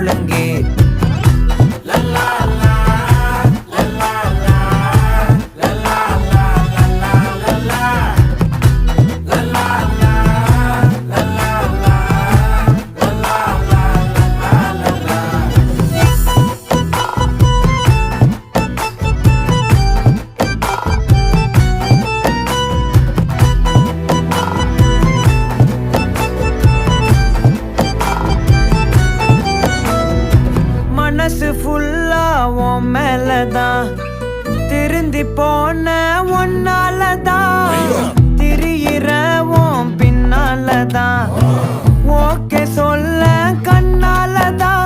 முழுங்கி மனசு ஃபுல்லா உன் மேலதான் திருந்தி போன ஒன்னாலதான் திரியிற உன் பின்னாலதான் ஓகே சொல்ல கண்ணாலதான்